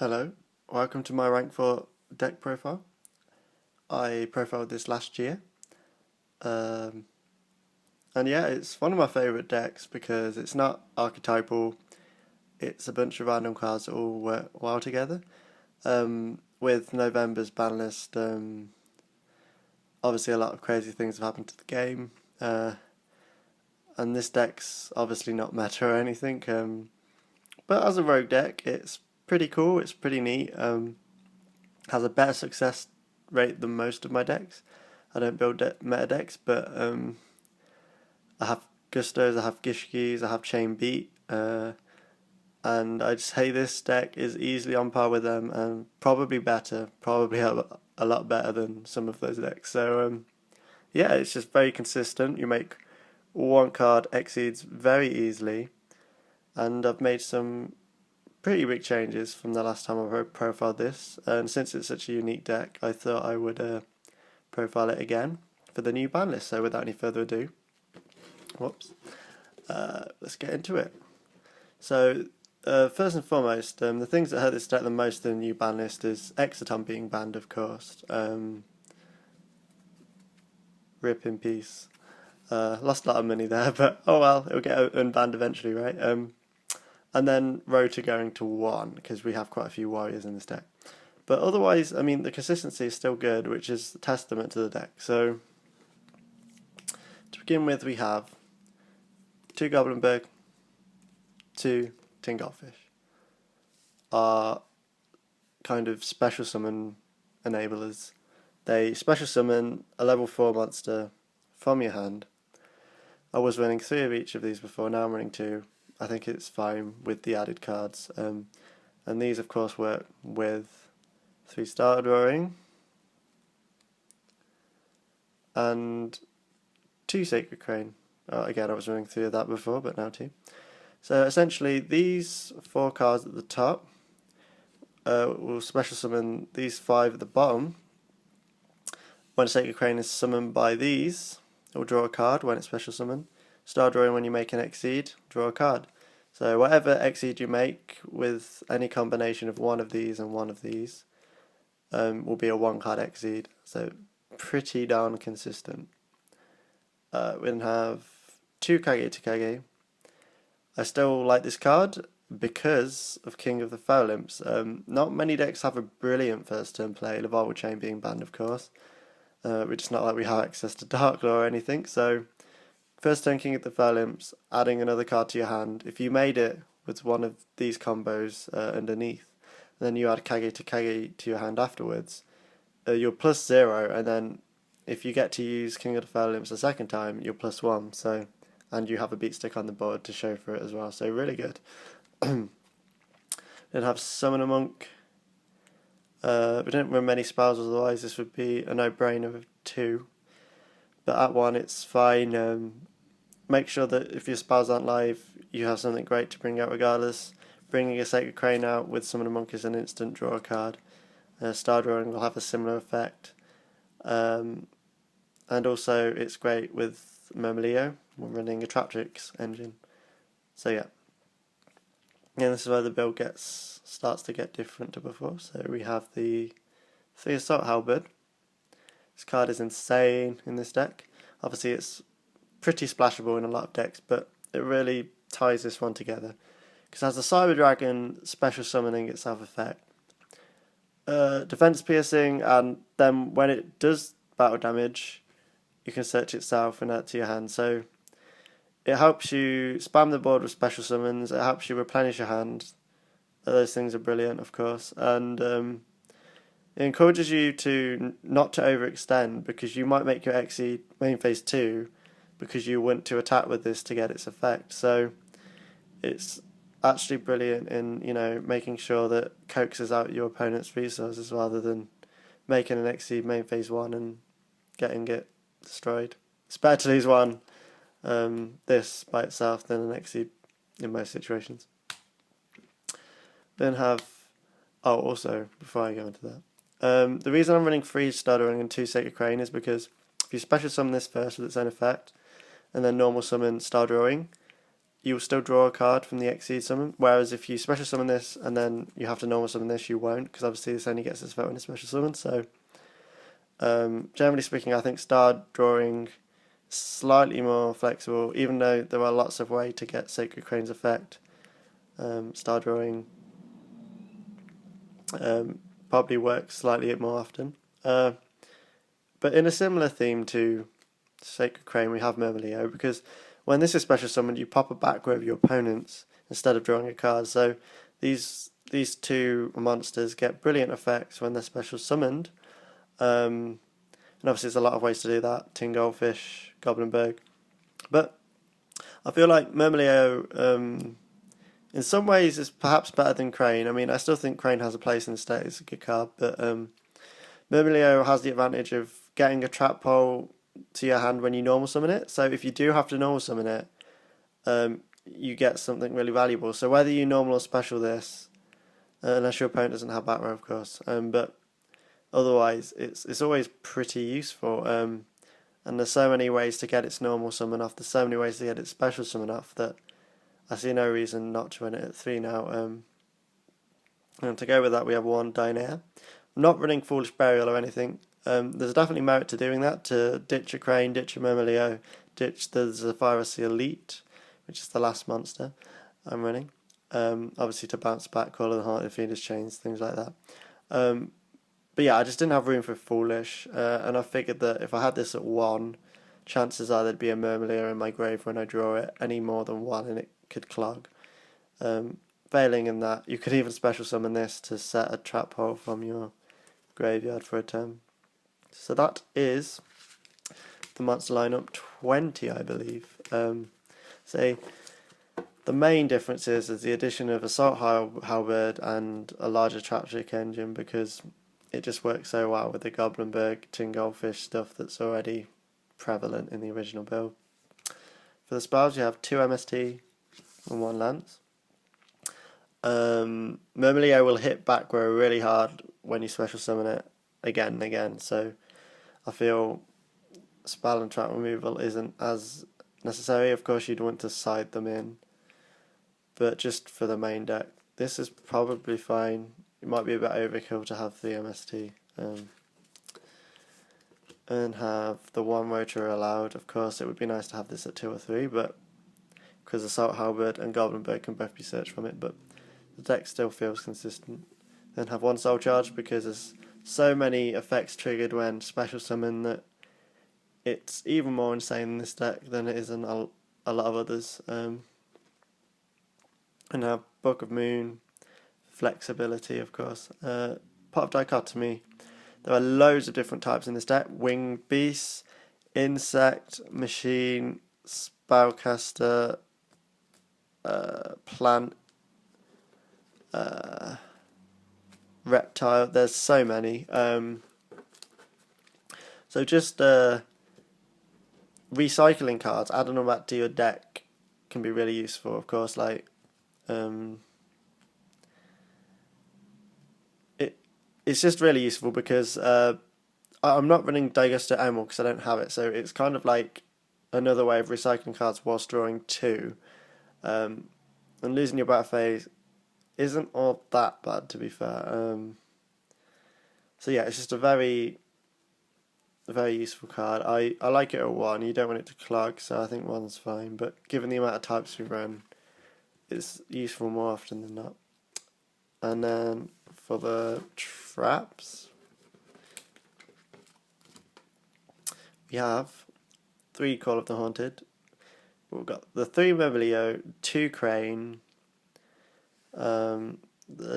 Hello, welcome to my rank 4 deck profile. I profiled this last year. And yeah, it's one of my favourite decks because it's not archetypal, it's a bunch of random cards that all work well together. With November's ban list, obviously a lot of crazy things have happened to the game. And this deck's obviously not meta or anything, but as a rogue deck, it's pretty cool, it's pretty neat. Has a better success rate than most of my decks. I don't build meta decks, but I have Gustos, I have Gishkis, I have Chain Beat, and I'd say this deck is easily on par with them and probably better, probably a lot better than some of those decks. So yeah, it's just very consistent. You make one card exceeds very easily, and I've made some pretty big changes from the last time I profiled this, and since it's such a unique deck, I thought I would profile it again for the new ban list. So without any further ado, let's get into it. So first and foremost, the things that hurt this deck the most in the new ban list is Exciton being banned, of course. Rip in peace. Lost a lot of money there, but oh well, it'll get unbanned eventually, right? And then Rota going to 1, because we have quite a few warriors in this deck. But otherwise, I mean, the consistency is still good, which is a testament to the deck. So, to begin with, we have 2 Goblindbergh, 2 Tin Goldfish. Are kind of special summon enablers. They special summon a level 4 monster from your hand. I was running 3 of each of these before, now I'm running 2. I think it's fine with the added cards. And these, of course, work with 3 Star Drawing and 2 Sacred Crane. Again, I was running 3 of that before, but now 2. So essentially, these 4 cards at the top will special summon these 5 at the bottom. When a Sacred Crane is summoned by these, it will draw a card when it's special summoned. Star Drawing, when you make an Exceed, draw a card. So whatever Exceed you make with any combination of one of these and one of these will be a 1-card Exceed. So pretty darn consistent. We then have 2 Kagetokage. I still like this card because of King of the Foul Imps. Not many decks have a brilliant first turn play, Laval Chain being banned, of course. It's not like we have access to Dark Law or anything, so first turn King of the Foul Imps, adding another card to your hand. If you made it with one of these combos underneath, then you add Kagetokage to your hand afterwards, you're +0, and then if you get to use King of the Foul Imps a second time, you're +1, so, and you have a beat stick on the board to show for it as well, so really good. Then have Summon a Monk. We didn't run many spells, otherwise this would be a no-brainer of 2. But at 1 it's fine. Make sure that if your spells aren't live, you have something great to bring out regardless. Bringing a Sacred Crane out with Summon a Monk is an instant draw a card. Star Drawing will have a similar effect. And also it's great with Myrmeleo when running a Traptrix engine. So yeah. And this is where the build starts to get different to before. So we have the 3 Assault Halberd. This card is insane in this deck. Obviously it's pretty splashable in a lot of decks, but it really ties this one together. Because it has the Cyber Dragon special summoning itself effect. Defense piercing, and then when it does battle damage, you can search itself and add it to your hand. So it helps you spam the board with special summons, it helps you replenish your hand. Those things are brilliant, of course, and it encourages you not to overextend, because you might make your Exceed main phase 2 because you want to attack with this to get its effect. So it's actually brilliant in, making sure that coaxes out your opponent's resources rather than making an Exceed main phase 1 and getting it destroyed. It's better to lose one this by itself than an Exceed in most situations. Then have, also before I go into that, the reason I'm running 3 Star Drawing and 2 Sacred Crane is because if you special summon this first with its own effect, and then normal summon Star Drawing, you'll still draw a card from the Exceed summon, whereas if you special summon this and then you have to normal summon this, you won't, because obviously this only gets this effect when it's special summon. So generally speaking, I think star drawing slightly more flexible, even though there are lots of ways to get Sacred Crane's effect. Star drawing probably works slightly more often. But in a similar theme to Sacred Crane, we have Myrmeleo, because when this is special summoned, you pop a back row of your opponents instead of drawing a card. So these two monsters get brilliant effects when they're special summoned. And obviously there's a lot of ways to do that. Tin Goldfish, Goblindbergh. But I feel like Myrmeleo, in some ways, is perhaps better than Crane. I mean, I still think Crane has a place in the state. It's a good card. But Myrmeleo has the advantage of getting a trap pole to your hand when you normal summon it. So if you do have to normal summon it, you get something really valuable. So whether you normal or special this, unless your opponent doesn't have back row, of course, but otherwise it's always pretty useful. And there's so many ways to get its normal summon off. There's so many ways to get its special summon off that I see no reason not to run it at 3 now. And to go with that, we have 1 Dionaea. I'm not running Foolish Burial or anything. There's definitely merit to doing that, to ditch a Crane, ditch a Myrmeleo, ditch the Zephyrus the Elite, which is the last monster I'm running. Obviously to bounce back, Call of the Haunted, Fiendish Chains, things like that. But yeah, I just didn't have room for Foolish, and I figured that if I had this at 1, chances are there'd be a Myrmeleo in my grave when I draw it, any more than 1, and it could clog. Failing in that, you could even special summon this to set a trap hole from your graveyard for a turn. So that is the monster lineup 20, I believe. So the main difference is the addition of Assault Halberd and a larger Traptrix engine, because it just works so well with the Goblindbergh, Tin Goldfish stuff that's already prevalent in the original build. For the spells, you have 2 MST and 1 Lance. Myrmeleo will hit back row really hard when you special summon it again and again, so I feel spell and trap removal isn't as necessary. Of course, you'd want to side them in, but just for the main deck, this is probably fine. It might be a bit overkill to have the MST and have the 1 rotor allowed. Of course, it would be nice to have this at 2 or 3, but because Assault Halberd and Goblindbergh can both be searched from it, but the deck still feels consistent. Then have 1 Soul Charge, because there's so many effects triggered when special summon that it's even more insane in this deck than it is in a lot of others. And have Book of Moon, flexibility, of course. Pot of Dichotomy. There are loads of different types in this deck: Winged Beasts, Insect, Machine, Spellcaster, Plant, Reptile. There's so many. So just recycling cards, adding them back to your deck can be really useful. Of course, like it's just really useful because I'm not running Daigusto Emerald because I don't have it, so it's kind of like another way of recycling cards whilst drawing 2. And losing your battle phase isn't all that bad, to be fair. So yeah, it's just a very useful card. I like it at 1. You don't want it to clog, so I think 1's fine, but given the amount of types we run, it's useful more often than not. And then for the traps, we have 3 Call of the Haunted. We've got the 3 Myrmeleo, 2 Crane. I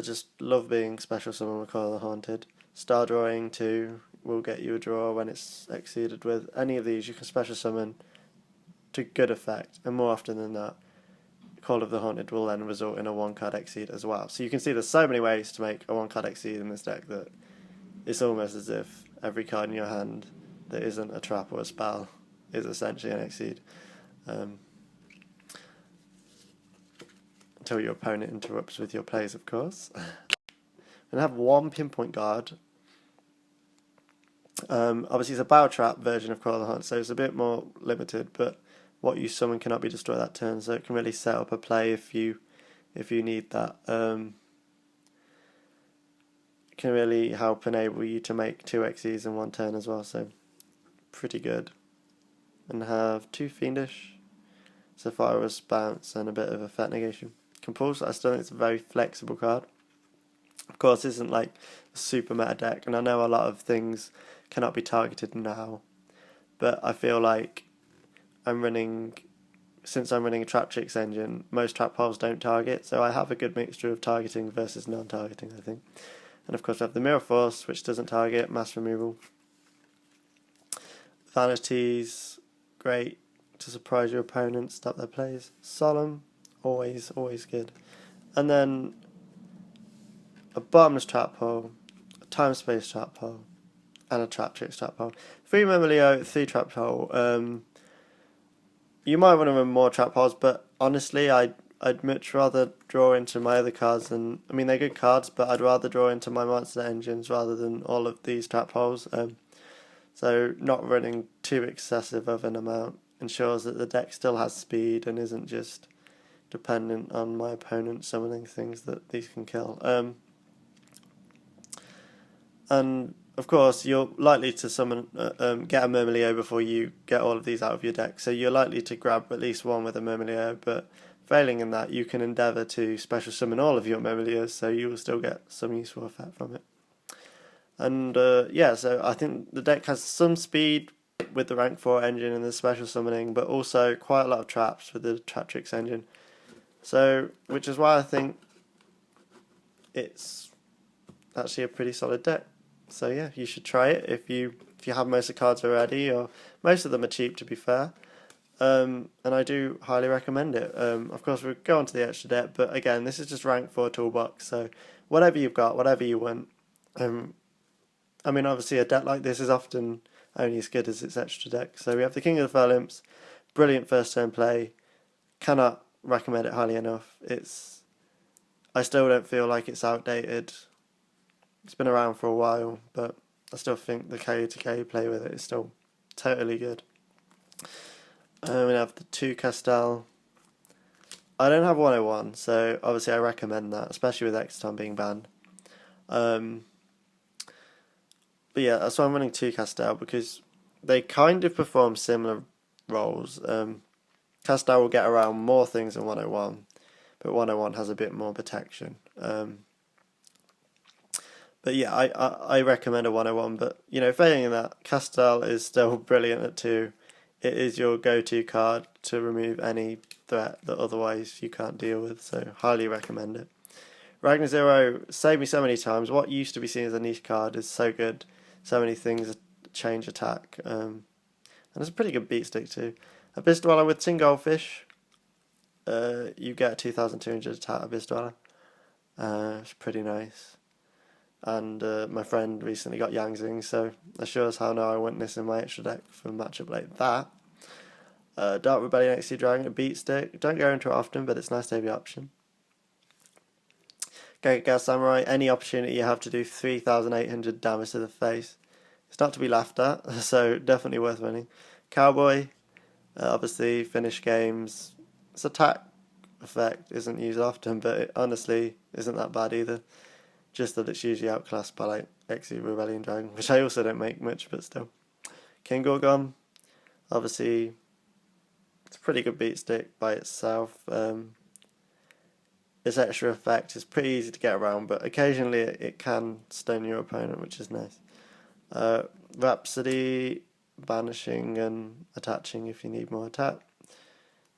just love being special summon with Call of the Haunted. Star drawing 2 will get you a draw when it's exceeded with. Any of these you can special summon to good effect, and more often than that, Call of the Haunted will then result in a 1-card exceed as well. So you can see there's so many ways to make a 1-card exceed in this deck that it's almost as if every card in your hand that isn't a trap or a spell is essentially an exceed. Until your opponent interrupts with your plays, of course. And have 1 Pinpoint Guard. Obviously it's a battle trap version of Call of the Hunt, so it's a bit more limited, but what you summon cannot be destroyed that turn, so it can really set up a play if you need that. It can really help enable you to make 2 XEs in one turn as well, so pretty good. And have 2 Fiendish, Zephyrus, bounce, and a bit of effect negation. Compulse, I still think it's a very flexible card. Of course, this isn't like a super meta deck, and I know a lot of things cannot be targeted now, but I feel like since I'm running a Traptrix engine, most trap holes don't target, so I have a good mixture of targeting versus non-targeting, I think. And of course I have the Mirror Force, which doesn't target, mass removal. Vanities, great to surprise your opponent, stop their plays. Solemn, always good. And then a bottomless trap hole, a time space trap hole, and a Traptrix trap hole. 3 Myrmeleo, 3 trap hole. You might want to run more trap holes, but honestly, I'd much rather draw into my other cards than... I mean, they're good cards, but I'd rather draw into my monster engines rather than all of these trap holes. So not running too excessive of an amount ensures that the deck still has speed and isn't just dependent on my opponent summoning things that these can kill. And of course, you're likely to summon, get a Myrmeleo before you get all of these out of your deck, so you're likely to grab at least one with a Myrmeleo, but failing in that, you can endeavour to special summon all of your Myrmeleos, so you will still get some useful effect from it. And yeah, so I think the deck has some speed with the rank 4 engine and the special summoning, but also quite a lot of traps with the Traptrix engine. So, which is why I think it's actually a pretty solid deck. So yeah, you should try it if you have most of the cards already, or most of them are cheap to be fair. And I do highly recommend it. Of course, we'll go on to the extra deck, but again, this is just rank 4 toolbox, so whatever you've got, whatever you want. I mean, obviously a deck like this is often only as good as its extra deck. So we have the King of the Fur Imps, brilliant first turn play, cannot recommend it highly enough. I still don't feel like it's outdated. It's been around for a while, but I still think the Kagetokage play with it is still totally good. We have the 2 Castel. I don't have 101, so obviously I recommend that, especially with Exton being banned. But yeah, that's why I'm running 2 Castel, because they kind of perform similar roles. Castel will get around more things than 101, but 101 has a bit more protection. But yeah, I recommend a 101, but you know, failing in that, Castel is still brilliant at 2. It is your go-to card to remove any threat that otherwise you can't deal with, so highly recommend it. Ragnar Zero saved me so many times. What used to be seen as a niche card is so good. So many things change attack. And it's a pretty good beat stick too. Abyss Dweller with Tin Goldfish. You get a 2200 attack Abyss Dweller. It's pretty nice. And my friend recently got Yangzing, so that shows how now I want this in my extra deck for a matchup like that. Dark Rebellion XC Dragon, a beat stick. Don't go into it often, but it's nice to have the option. Kagetokage Samurai, any opportunity you have to do 3,800 damage to the face. It's not to be laughed at, so definitely worth winning. Cowboy, obviously finish games. Its attack effect isn't used often, but it honestly isn't that bad either. Just that it's usually outclassed by like XE Rebellion Dragon, which I also don't make much, but still. King Gorgon, obviously it's a pretty good beat stick by itself. Its extra effect is pretty easy to get around, but occasionally it can stun your opponent, which is nice. Rhapsody, banishing and attaching if you need more attack.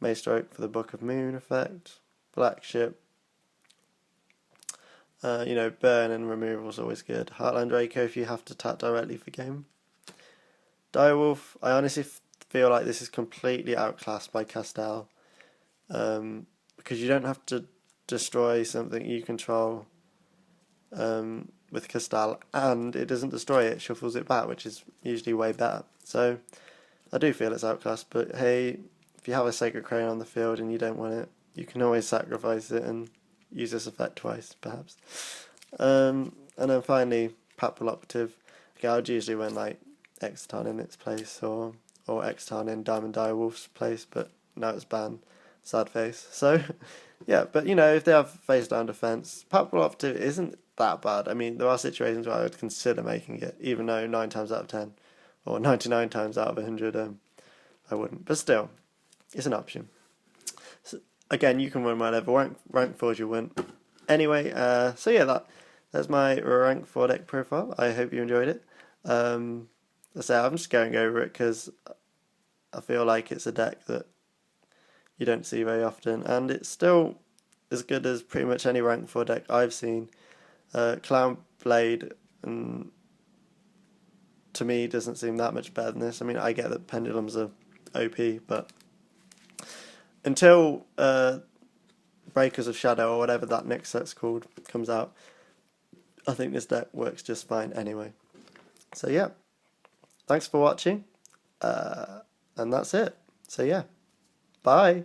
Maystroke for the Book of Moon effect. Black Ship. Burn and removal is always good. Heartland Draco if you have to attack directly for game. Direwolf, I honestly feel like this is completely outclassed by Castel. Because you don't have to destroy something you control with Castel, and it doesn't destroy it, shuffles it back, which is usually way better. So I do feel it's outclassed, but hey, if you have a Sacred Crane on the field and you don't want it, you can always sacrifice it and use this effect twice, perhaps. And then finally, Papal Operative. Okay, I would usually run like Exton in its place, or or Extarn in Diamond Direwolf's place, but now it's banned. Sad face. So, yeah, but you know, if they have face down defense, Purple Operative isn't that bad. I mean, there are situations where I would consider making it, even though 9 times out of 10, or 99 times out of 100, I wouldn't. But still, it's an option. So, again, you can run whatever rank 4 you want. Anyway, so yeah, that's my rank 4 deck profile. I hope you enjoyed it. I'm just going over it because I feel like it's a deck that you don't see very often, and it's still as good as pretty much any rank 4 deck I've seen. Clown Blade, to me, doesn't seem that much better than this. I mean, I get that Pendulums are OP, but until Breakers of Shadow, or whatever that next set's called, comes out, I think this deck works just fine anyway. So yeah, thanks for watching, and that's it. So yeah, bye.